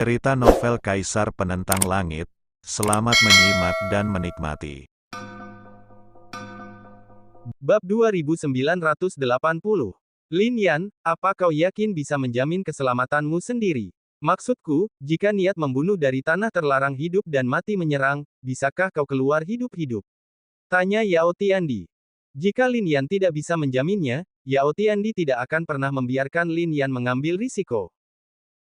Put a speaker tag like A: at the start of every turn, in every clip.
A: Cerita novel Kaisar Penentang Langit. Selamat menyimak dan menikmati.
B: Bab 2980. Lin Yan, apa kau yakin bisa menjamin keselamatanmu sendiri? Maksudku, jika niat membunuh dari tanah terlarang hidup dan mati menyerang, bisakah kau keluar hidup-hidup? Tanya Yao Tiandi. Jika Lin Yan tidak bisa menjaminnya, Yao Tiandi tidak akan pernah membiarkan Lin Yan mengambil risiko.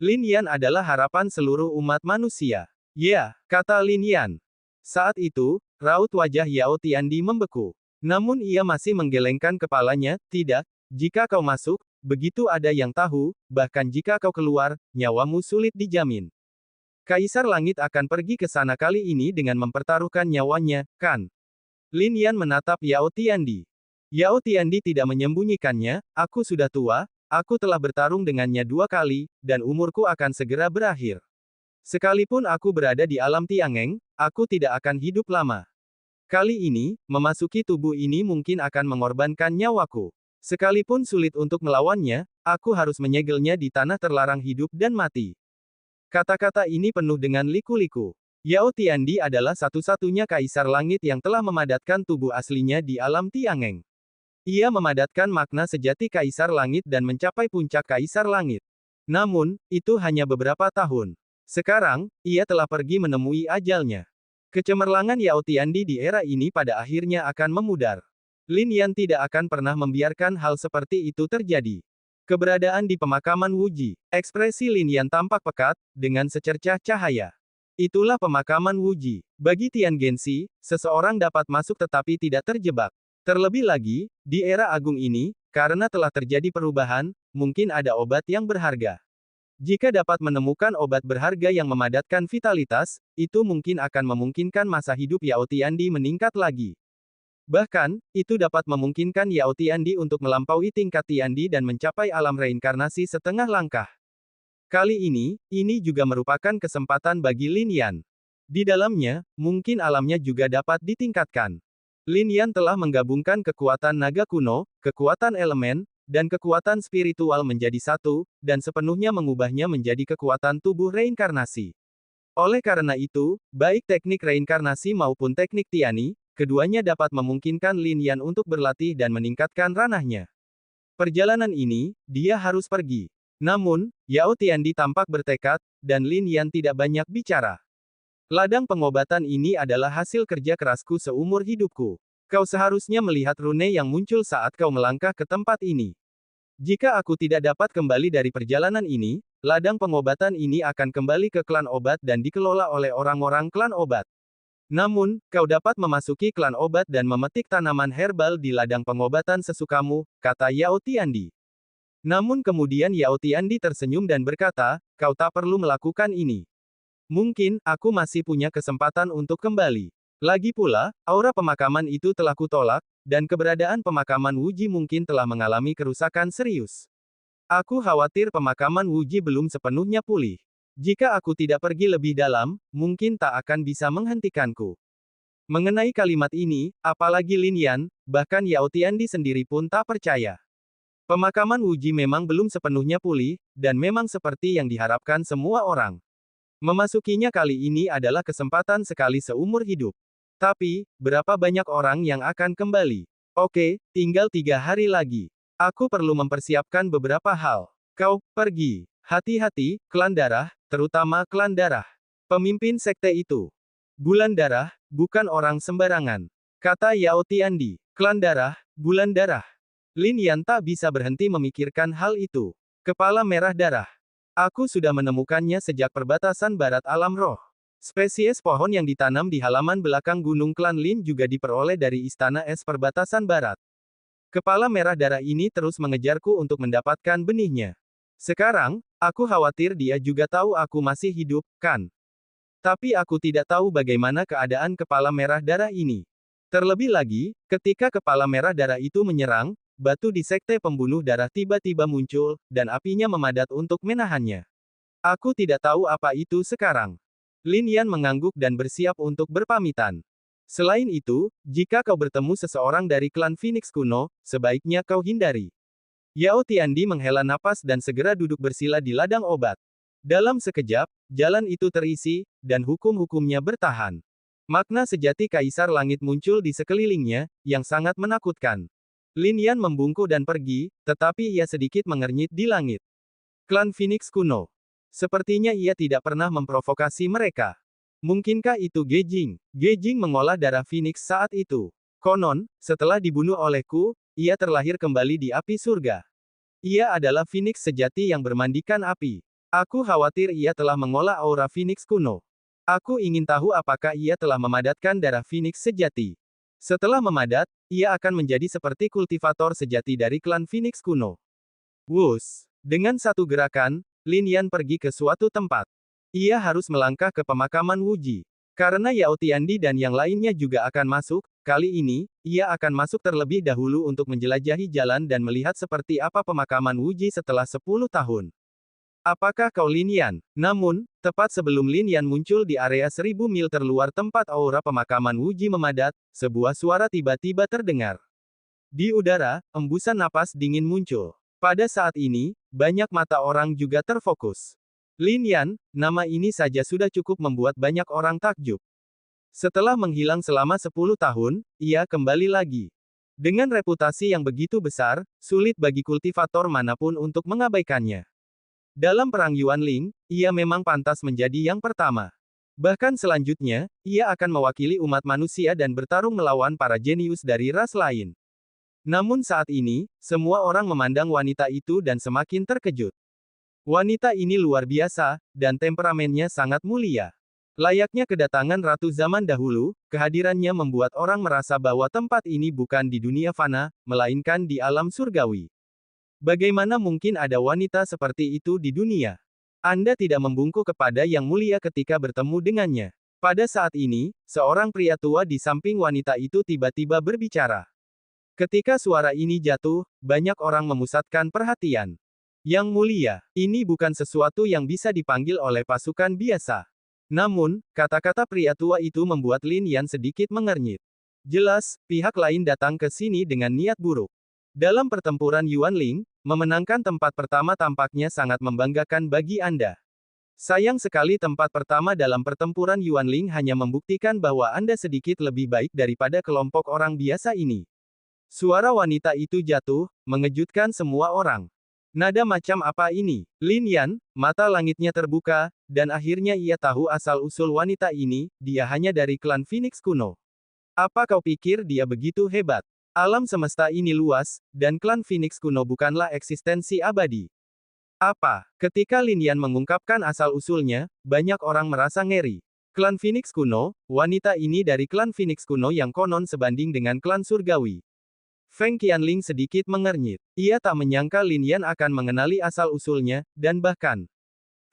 B: Lin Yan adalah harapan seluruh umat manusia. Ya, kata Lin Yan. Saat itu, raut wajah Yao Tiandi membeku. Namun ia masih menggelengkan kepalanya, tidak, jika kau masuk, begitu ada yang tahu, bahkan jika kau keluar, nyawamu sulit dijamin. Kaisar Langit akan pergi ke sana kali ini dengan mempertaruhkan nyawanya, kan? Lin Yan menatap Yao Tiandi. Yao Tiandi tidak menyembunyikannya, aku sudah tua, aku telah bertarung dengannya 2 kali, dan umurku akan segera berakhir. Sekalipun aku berada di alam Tiangeng, aku tidak akan hidup lama. Kali ini, memasuki tubuh ini mungkin akan mengorbankan nyawaku. Sekalipun sulit untuk melawannya, aku harus menyegelnya di tanah terlarang hidup dan mati. Kata-kata ini penuh dengan liku-liku. Yao Tiandi adalah satu-satunya kaisar langit yang telah memadatkan tubuh aslinya di alam Tiangeng. Ia memadatkan makna sejati Kaisar Langit dan mencapai puncak Kaisar Langit. Namun, itu hanya beberapa tahun. Sekarang, ia telah pergi menemui ajalnya. Kecemerlangan Yao Tiandi di era ini pada akhirnya akan memudar. Lin Yan tidak akan pernah membiarkan hal seperti itu terjadi. Keberadaan di pemakaman Wuji. Ekspresi Lin Yan tampak pekat, dengan secercah cahaya. Itulah pemakaman Wuji. Bagi Tian Gensi, seseorang dapat masuk tetapi tidak terjebak. Terlebih lagi, di era agung ini, karena telah terjadi perubahan, mungkin ada obat yang berharga. Jika dapat menemukan obat berharga yang memadatkan vitalitas, itu mungkin akan memungkinkan masa hidup Yao Tiandi meningkat lagi. Bahkan, itu dapat memungkinkan Yao Tiandi untuk melampaui tingkat Tiandi dan mencapai alam reinkarnasi setengah langkah. Kali ini juga merupakan kesempatan bagi Lin Yan. Di dalamnya, mungkin alamnya juga dapat ditingkatkan. Lin Yan telah menggabungkan kekuatan naga kuno, kekuatan elemen, dan kekuatan spiritual menjadi satu, dan sepenuhnya mengubahnya menjadi kekuatan tubuh reinkarnasi. Oleh karena itu, baik teknik reinkarnasi maupun teknik Tiani, keduanya dapat memungkinkan Lin Yan untuk berlatih dan meningkatkan ranahnya. Perjalanan ini, dia harus pergi. Namun, Yao Tiandi tampak bertekad, dan Lin Yan tidak banyak bicara. Ladang pengobatan ini adalah hasil kerja kerasku seumur hidupku. Kau seharusnya melihat rune yang muncul saat kau melangkah ke tempat ini. Jika aku tidak dapat kembali dari perjalanan ini, ladang pengobatan ini akan kembali ke klan obat dan dikelola oleh orang-orang klan obat. Namun, kau dapat memasuki klan obat dan memetik tanaman herbal di ladang pengobatan sesukamu, kata Yao Tiandi. Namun kemudian Yao Tiandi tersenyum dan berkata, kau tak perlu melakukan ini. Mungkin, aku masih punya kesempatan untuk kembali. Lagi pula, aura pemakaman itu telah kutolak, dan keberadaan pemakaman Wuji mungkin telah mengalami kerusakan serius. Aku khawatir pemakaman Wuji belum sepenuhnya pulih. Jika aku tidak pergi lebih dalam, mungkin tak akan bisa menghentikanku. Mengenai kalimat ini, apalagi Lin Yan, bahkan Yao Tiandi sendiri pun tak percaya. Pemakaman Wuji memang belum sepenuhnya pulih, dan memang seperti yang diharapkan semua orang. Memasukinya kali ini adalah kesempatan sekali seumur hidup. Tapi, berapa banyak orang yang akan kembali? Oke, tinggal 3 hari lagi. Aku perlu mempersiapkan beberapa hal. Kau, pergi. Hati-hati, klan darah, terutama klan darah. Pemimpin sekte itu. Bulan darah, bukan orang sembarangan. Kata Yao Tiandi. Klan darah, bulan darah. Lin Yan tak bisa berhenti memikirkan hal itu. Kepala merah darah. Aku sudah menemukannya sejak perbatasan barat alam roh. Spesies pohon yang ditanam di halaman belakang Gunung Klan Lin juga diperoleh dari Istana Es Perbatasan Barat. Kepala merah darah ini terus mengejarku untuk mendapatkan benihnya. Sekarang, aku khawatir dia juga tahu aku masih hidup, kan? Tapi aku tidak tahu bagaimana keadaan kepala merah darah ini. Terlebih lagi, ketika kepala merah darah itu menyerang, batu di sekte pembunuh darah tiba-tiba muncul, dan apinya memadat untuk menahannya. Aku tidak tahu apa itu sekarang. Lin Yan mengangguk dan bersiap untuk berpamitan. Selain itu, jika kau bertemu seseorang dari klan Phoenix kuno, sebaiknya kau hindari. Yao Tiandi menghela napas dan segera duduk bersila di ladang obat. Dalam sekejap, jalan itu terisi, dan hukum-hukumnya bertahan. Makna sejati Kaisar Langit muncul di sekelilingnya, yang sangat menakutkan. Lin Yan membungkuk dan pergi, tetapi ia sedikit mengernyit di langit. Klan Phoenix kuno. Sepertinya ia tidak pernah memprovokasi mereka. Mungkinkah itu Ge Jing? Ge Jing mengolah darah Phoenix saat itu. Konon, setelah dibunuh olehku, ia terlahir kembali di api surga. Ia adalah Phoenix sejati yang bermandikan api. Aku khawatir ia telah mengolah aura Phoenix kuno. Aku ingin tahu apakah ia telah memadatkan darah Phoenix sejati. Setelah memadat, ia akan menjadi seperti kultivator sejati dari klan Phoenix kuno. Wus! Dengan satu gerakan, Lin Yan pergi ke suatu tempat. Ia harus melangkah ke pemakaman Wuji. Karena Yao Tiandi dan yang lainnya juga akan masuk, kali ini, ia akan masuk terlebih dahulu untuk menjelajahi jalan dan melihat seperti apa pemakaman Wuji setelah 10 tahun. Apakah kau Lin Yan? Namun, tepat sebelum Lin Yan muncul di area 1000 mil terluar tempat aura pemakaman Wuji memadat, sebuah suara tiba-tiba terdengar. Di udara, embusan napas dingin muncul. Pada saat ini, banyak mata orang juga terfokus. Lin Yan, nama ini saja sudah cukup membuat banyak orang takjub. Setelah menghilang selama 10 tahun, ia kembali lagi. Dengan reputasi yang begitu besar, sulit bagi kultivator manapun untuk mengabaikannya. Dalam perang Yuanling, ia memang pantas menjadi yang pertama. Bahkan selanjutnya, ia akan mewakili umat manusia dan bertarung melawan para jenius dari ras lain. Namun saat ini, semua orang memandang wanita itu dan semakin terkejut. Wanita ini luar biasa, dan temperamennya sangat mulia. Layaknya kedatangan ratu zaman dahulu, kehadirannya membuat orang merasa bahwa tempat ini bukan di dunia fana, melainkan di alam surgawi. Bagaimana mungkin ada wanita seperti itu di dunia? Anda tidak membungkuk kepada yang mulia ketika bertemu dengannya. Pada saat ini, seorang pria tua di samping wanita itu tiba-tiba berbicara. Ketika suara ini jatuh, banyak orang memusatkan perhatian. Yang mulia, ini bukan sesuatu yang bisa dipanggil oleh pasukan biasa. Namun, kata-kata pria tua itu membuat Lin Yan sedikit mengernyit. Jelas, pihak lain datang ke sini dengan niat buruk. Dalam pertempuran Yuanling, memenangkan tempat pertama tampaknya sangat membanggakan bagi Anda. Sayang sekali tempat pertama dalam pertempuran Yuanling hanya membuktikan bahwa Anda sedikit lebih baik daripada kelompok orang biasa ini. Suara wanita itu jatuh, mengejutkan semua orang. Nada macam apa ini? Lin Yan, mata langitnya terbuka, dan akhirnya ia tahu asal-usul wanita ini, dia hanya dari klan Phoenix kuno. Apa kau pikir dia begitu hebat? Alam semesta ini luas, dan klan Phoenix kuno bukanlah eksistensi abadi. Apa? Ketika Lin Yan mengungkapkan asal-usulnya, banyak orang merasa ngeri. Klan Phoenix kuno, wanita ini dari klan Phoenix kuno yang konon sebanding dengan klan surgawi. Feng Qianling sedikit mengernyit. Ia tak menyangka Lin Yan akan mengenali asal-usulnya, dan bahkan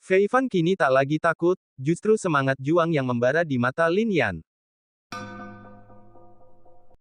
B: Fei Fan kini tak lagi takut, justru semangat juang yang membara di mata Lin Yan.